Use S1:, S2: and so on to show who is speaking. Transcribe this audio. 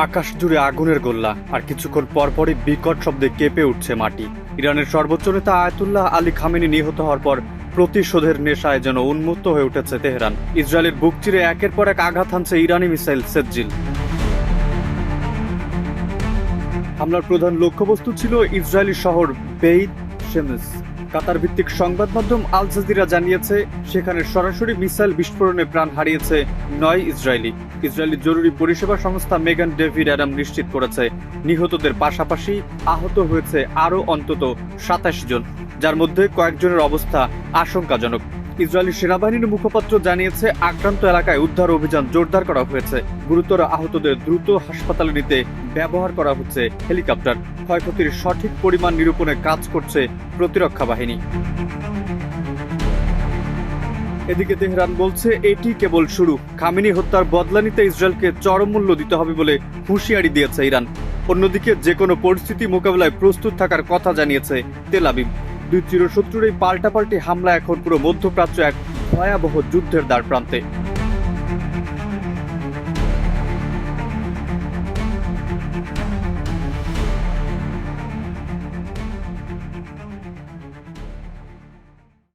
S1: আকাশ জুড়ে আগুনের গোল্লা, আর কিছুক্ষণ পরপরই বিকট শব্দে কেঁপে উঠছে মাটি। ইরানের সর্বোচ্চ নেতা আয়াতুল্লাহ আলী খামেনি নিহত হওয়ার পর প্রতিশোধের নেশায় যেন উন্মত্ত হয়ে উঠেছে তেহরান। ইসরায়েলের বুক চিরে একের পর এক আঘাত হানছে ইরানি মিসাইল সেজ্জিল। হামলার প্রধান লক্ষ্যবস্তু ছিল ইসরায়েলি শহর বেইত শেমেস। কাতার ভিত্তিক সংবাদ মাধ্যম আল জাজিরা জানিয়েছে, সেখানে সরাসরি মিসাইল বিস্ফোরণে প্রাণ হারিয়েছে 9 ইসরায়েলি। ইসরায়েলি জরুরি পরিষেবা সংস্থা মেগান ডেভিড অ্যাডাম নিশ্চিত করেছে, নিহতদের পাশাপাশি আহত হয়েছে আরও অন্তত 27 জন, যার মধ্যে কয়েকজনের অবস্থা আশঙ্কাজনক। ইসরায়েলি সেনাবাহিনীর মুখপাত্র জানিয়েছে, আক্রান্ত এলাকায় উদ্ধার অভিযান জোরদার করা হয়েছে। গুরুতর আহতদের দ্রুত হাসপাতালে নিতে ব্যবহার করা হচ্ছে হেলিকপ্টার। ক্ষয়ক্ষতির সঠিক পরিমাণ নিরূপণে কাজ করছে প্রতিরক্ষা বাহিনী। এদিকে তেহরান বলছে, এটি কেবল শুরু। খামেনি হত্যার বদলা নিতে ইসরায়েলকে চরম মূল্য দিতে হবে বলে হুঁশিয়ারি দিয়েছে ইরান। অন্যদিকে যে কোনো পরিস্থিতি মোকাবেলায় প্রস্তুত থাকার কথা জানিয়েছে তেল আবিব। দুই চিরশত্রুর এই পাল্টাপাল্টি হামলা এখন পুরো মধ্যপ্রাচ্য এক ভয়াবহ যুদ্ধের দ্বার প্রান্তে।